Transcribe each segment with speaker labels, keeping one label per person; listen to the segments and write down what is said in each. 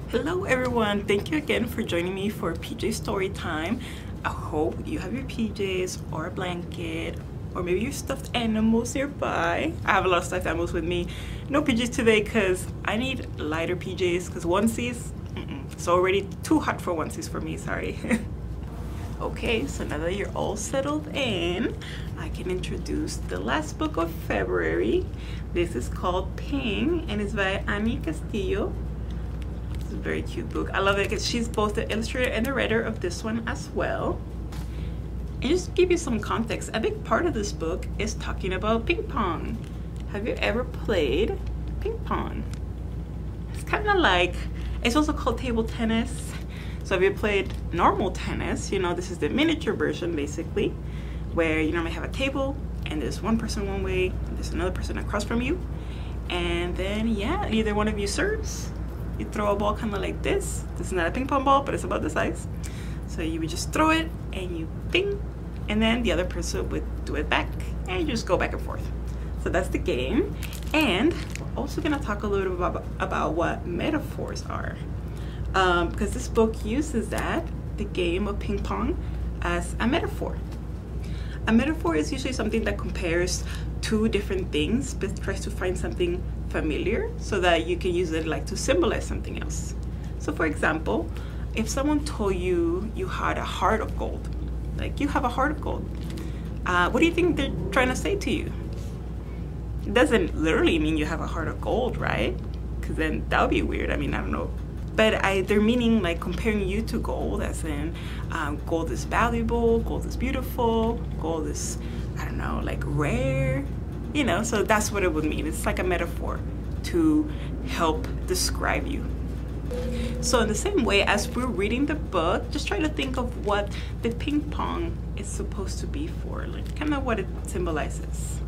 Speaker 1: Hello everyone, thank you again for joining me for PJ story time. I hope you have your PJs or a blanket or maybe your stuffed animals nearby. I have a lot of stuffed animals with me. No PJs today because I need lighter PJs because onesies, it's already too hot for onesies for me, sorry. Okay, so now that you're all settled in, I can introduce the last book of February. This is called Ping and it's by Ani Castillo. It's a very cute book. I love it because she's both the illustrator and the writer of this one as well. And just to give you some context, a big part of this book is talking about ping pong. Have you ever played ping pong? It's kind of like, it's also called table tennis. So if you played normal tennis, you know, this is the miniature version basically, where you normally have a table and there's one person one way, and there's another person across from you. And then, yeah, either one of you serves. You throw a ball kind of like this. This is not a ping pong ball, but it's about the size. So you would just throw it and you ping, and then the other person would do it back and you just go back and forth. So that's the game. And we're also gonna talk a little bit about what metaphors are. Because this book uses the game of ping pong, as a metaphor. A metaphor is usually something that compares two different things but tries to find something familiar so that you can use it like to symbolize something else. So for example, if someone told you you had a heart of gold, like you have a heart of gold, what do you think they're trying to say to you? It doesn't literally mean you have a heart of gold, right? Because then that would be weird. I mean, I don't know. But they're meaning like comparing you to gold, as in gold is valuable, gold is beautiful, gold is, I don't know, like rare, you know, so that's what it would mean. It's like a metaphor to help describe you. So in the same way, as we're reading the book, just try to think of what the ping pong is supposed to be for, like kind of what it symbolizes.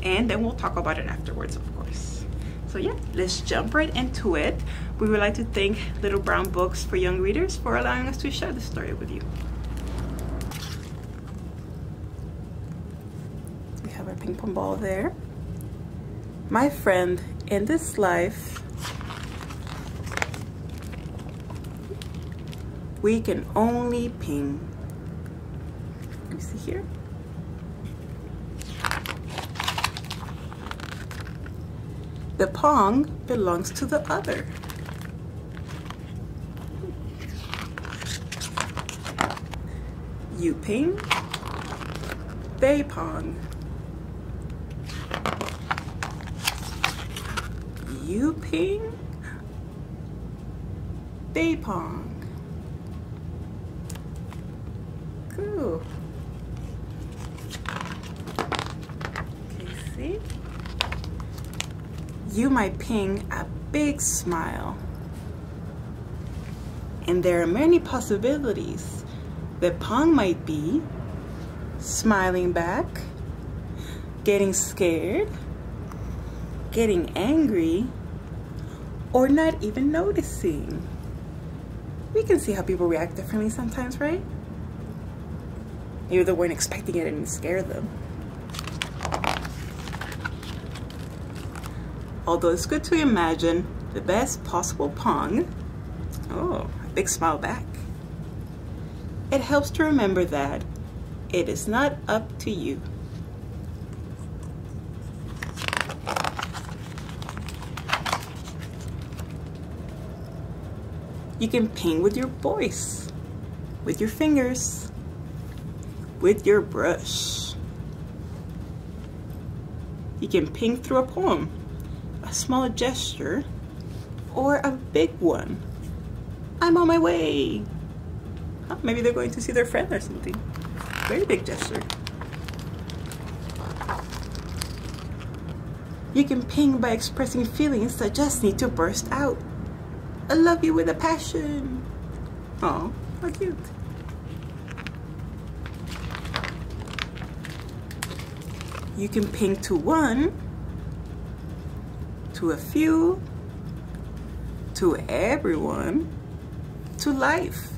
Speaker 1: And then we'll talk about it afterwards, of course. So yeah, let's jump right into it. We would like to thank Little Brown Books for Young Readers for allowing us to share this story with you. We have our ping pong ball there. My friend, in this life, we can only ping. Let me see here. The pong belongs to the other. You ping, they pong. You ping, they pong. Cool. Okay, see? You might ping a big smile. And there are many possibilities. The pong might be smiling back, getting scared, getting angry, or not even noticing. We can see how people react differently sometimes, right? Maybe they weren't expecting it and it scared them. Although it's good to imagine the best possible pong, oh, a big smile back. It helps to remember that it is not up to you. You can ping with your voice, with your fingers, with your brush. You can ping through a poem, a small gesture, or a big one. I'm on my way. Huh, maybe they're going to see their friend or something. Very big gesture. You can ping by expressing feelings that just need to burst out. I love you with a passion. Oh, how cute. You can ping to one, to a few, to everyone, to life.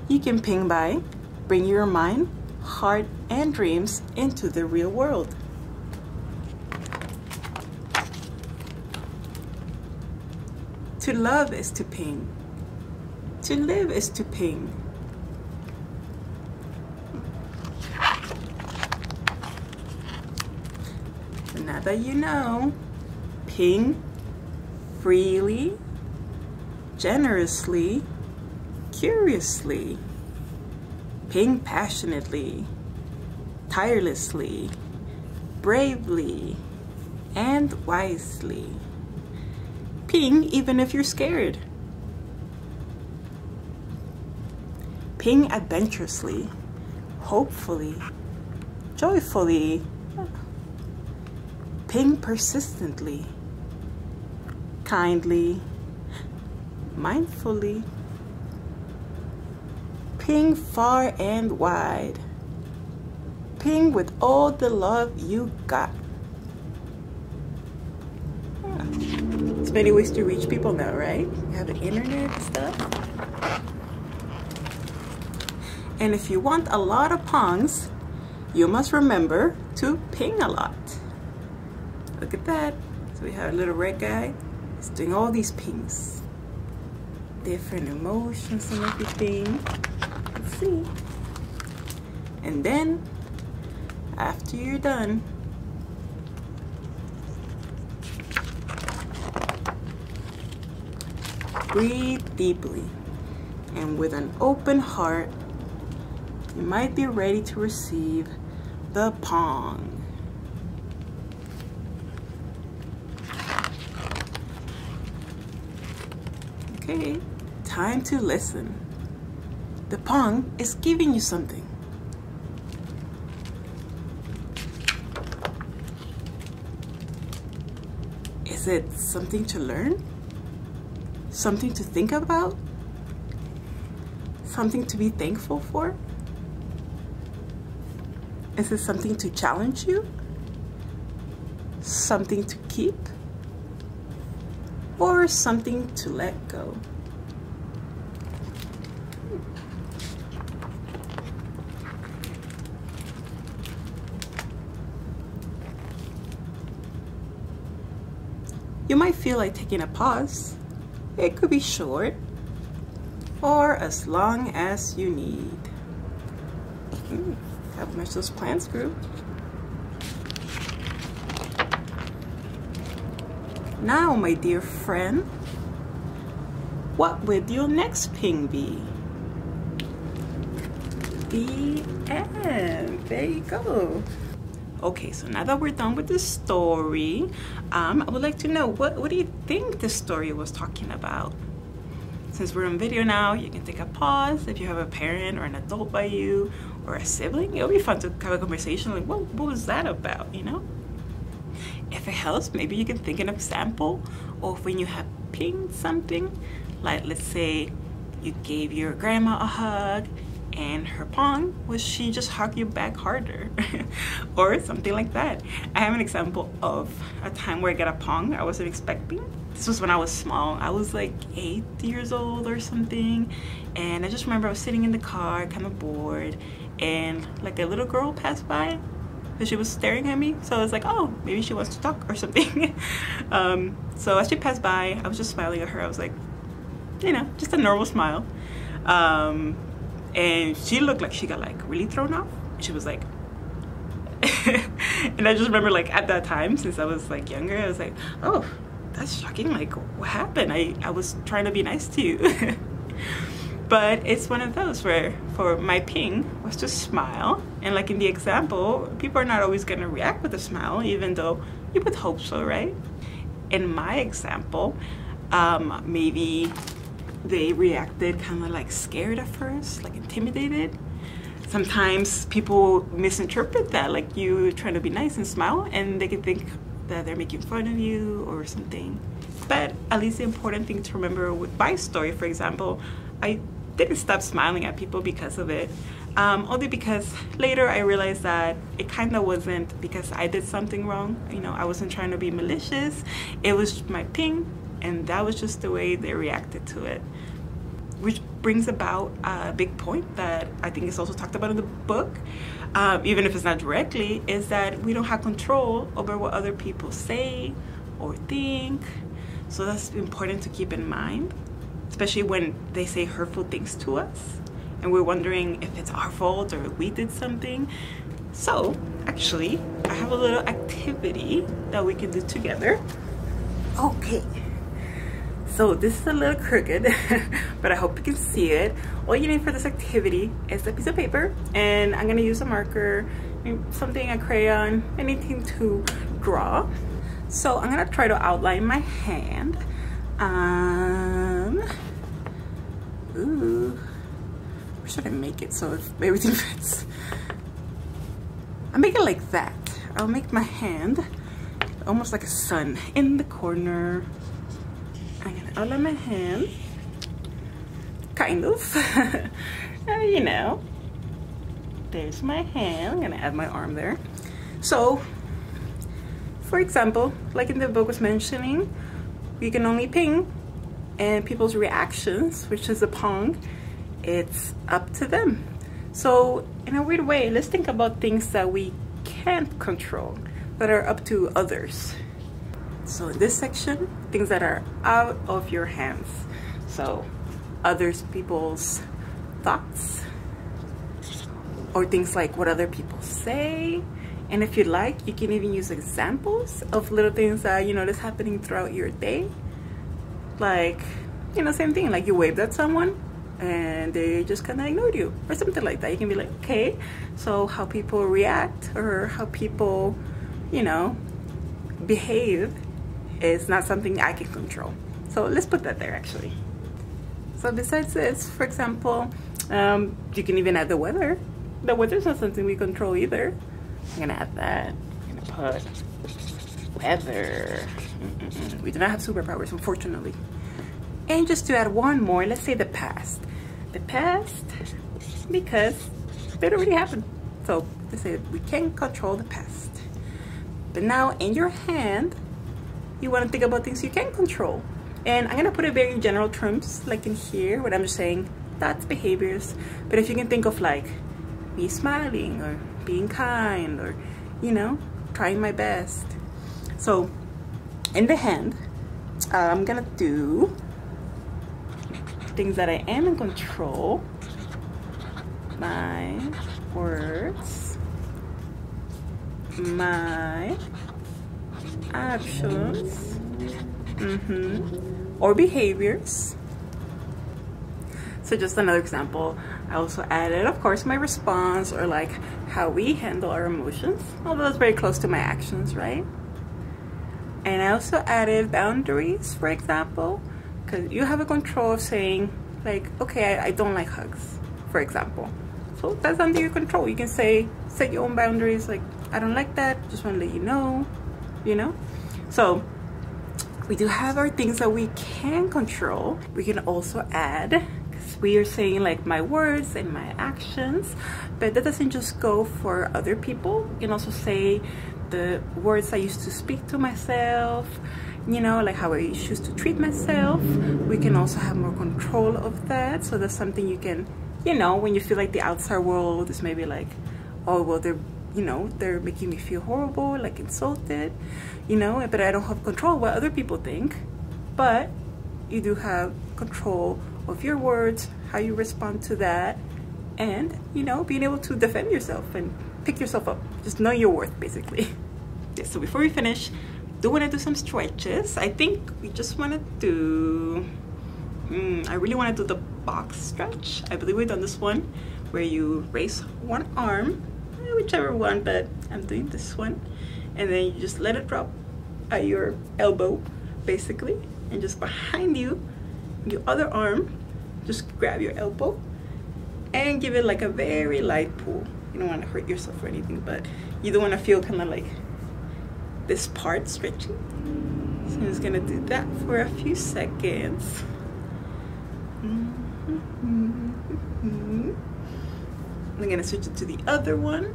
Speaker 1: You can ping by bringing your mind, heart, and dreams into the real world. To love is to ping. To live is to ping. So now that you know, ping freely, generously, curiously, ping passionately, tirelessly, bravely, and wisely. Ping even if you're scared. Ping adventurously, hopefully, joyfully. Ping persistently, kindly, mindfully. Ping far and wide. Ping with all the love you got. There's many ways to reach people now, right? You have the internet and stuff. And if you want a lot of pongs, you must remember to ping a lot. Look at that. So we have a little red guy. He's doing all these pings. Different emotions and everything. Let's see. And then, after you're done, breathe deeply. And with an open heart, you might be ready to receive the pong. Okay, time to listen. The pong is giving you something. Is it something to learn? Something to think about? Something to be thankful for? Is it something to challenge you? Something to keep? Or something to let go? You might feel like taking a pause. It could be short or as long as you need. How much those plants grew. Now, my dear friend, what would your next ping be? The end. There you go. Okay, so now that we're done with the story, I would like to know, what do you think the story was talking about? Since we're on video now, you can take a pause. If you have a parent or an adult by you or a sibling, it'll be fun to have a conversation like, what was that about, you know? If it helps, maybe you can think an example of when you have pinged something. Like, let's say you gave your grandma a hug and her pong was she just hugged you back harder or something like that. I have an example of a time where I got a pong I wasn't expecting. This was when I was small. I was like 8 years old or something, and I just remember I was sitting in the car kind of bored, and like a little girl passed by and she was staring at me, so I was like, oh, maybe she wants to talk or something. So as she passed by, I was just smiling at her. I was like, you know, just a normal smile. And she looked like she got like really thrown off. She was like, and I just remember like at that time, since I was like younger, I was like, oh, that's shocking. Like, what happened? I was trying to be nice to you. But it's one of those where for my ping was to smile. And like in the example, people are not always going to react with a smile, even though you would hope so, right? In my example, maybe they reacted kind of like scared at first, like intimidated. Sometimes people misinterpret that, like you trying to be nice and smile, and they can think that they're making fun of you or something. But at least the important thing to remember with my story, for example, I didn't stop smiling at people because of it. Only because later I realized that it kind of wasn't because I did something wrong. You know, I wasn't trying to be malicious. It was my ping, and that was just the way they reacted to it. Which brings about a big point that I think is also talked about in the book, even if it's not directly, is that we don't have control over what other people say or think. So that's important to keep in mind, especially when they say hurtful things to us and we're wondering if it's our fault or we did something. So actually, I have a little activity that we can do together. Okay, so this is a little crooked, but I hope you can see it. All you need for this activity is a piece of paper, and I'm gonna use a marker, something, a crayon, anything to draw. So I'm gonna try to outline my hand. Ooh, where should I make it so if everything fits? I'll make it like that. I'll make my hand almost like a sun in the corner. I'm gonna outline my hand, kind of. You know, there's my hand. I'm gonna add my arm there. So, for example, like in the book was mentioning, you can only ping, and people's reactions, which is a pong, it's up to them. So in a weird way, let's think about things that we can't control, that are up to others. So in this section, things that are out of your hands. So others people's thoughts, or things like what other people say. And if you like, you can even use examples of little things that you notice happening throughout your day. Like, you know, same thing, like you waved at someone and they just kind of ignored you or something like that. You can be like, okay, so how people react or how people, you know, behave is not something I can control. So let's put that there actually. So besides this, for example, you can even add the weather. The weather's not something we control either. I'm gonna add that. I'm gonna put weather. We do not have superpowers, unfortunately. And just to add one more, let's say the past. The past, because it already happened. So let's say we can't control the past. But now in your hand, you want to think about things you can control. And I'm gonna put it very in general terms, like in here, what I'm just saying, that's behaviors. But if you can think of like me smiling or being kind or, you know, trying my best. So in the hand, I'm gonna do things that I am in control. My words, my actions, or behaviors. So just another example, I also added, of course, my response, or like how we handle our emotions, although that's very close to my actions, right? And I also added boundaries, for example, because you have a control of saying like, okay, I don't like hugs, for example. So that's under your control. You can say, set your own boundaries, like, I don't like that, just want to let you know, you know? So we do have our things that we can control. We can also add, we are saying like my words and my actions, but that doesn't just go for other people. You can also say the words I used to speak to myself, you know, like how I choose to treat myself. We can also have more control of that. So that's something you can, you know, when you feel like the outside world is maybe like, oh, well, they're, you know, they're making me feel horrible, like insulted, you know, but I don't have control what other people think. But you do have control of your words, how you respond to that, and, you know, being able to defend yourself and pick yourself up. Just know your worth, basically. Yeah, so before we finish, do want to do some stretches. I think we just want to do, I really want to do the box stretch. I believe we've done this one where you raise one arm, whichever one, but I'm doing this one. And then you just let it drop at your elbow, basically. And just behind you, your other arm, just grab your elbow and give it like a very light pull. You don't want to hurt yourself or anything, but you don't want to feel kind of like this part stretching. So I'm just gonna do that for a few seconds. I'm gonna switch it to the other one.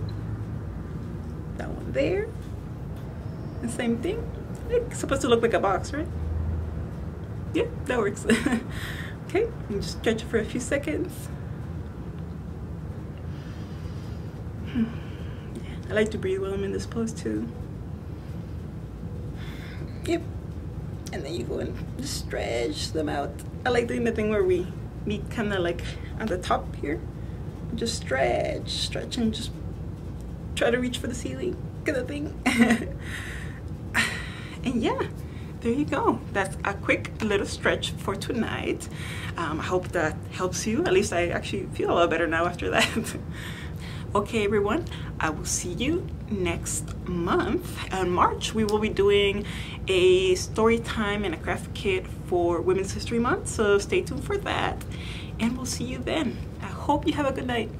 Speaker 1: That one there. The same thing. It's supposed to look like a box, right? Yeah, that works. Okay, and just stretch it for a few seconds. I like to breathe while I'm in this pose too. Yep. and then you go and just stretch them out. I like doing the thing where we meet kind of like on the top here. Just stretch, and just try to reach for the ceiling kind of thing. And yeah, there you go. That's a quick little stretch for tonight. I hope that helps you. At least I actually feel a lot better now after that. Okay, everyone, I will see you next month. In March, we will be doing a story time and a craft kit for Women's History Month, so stay tuned for that, and we'll see you then. I hope you have a good night.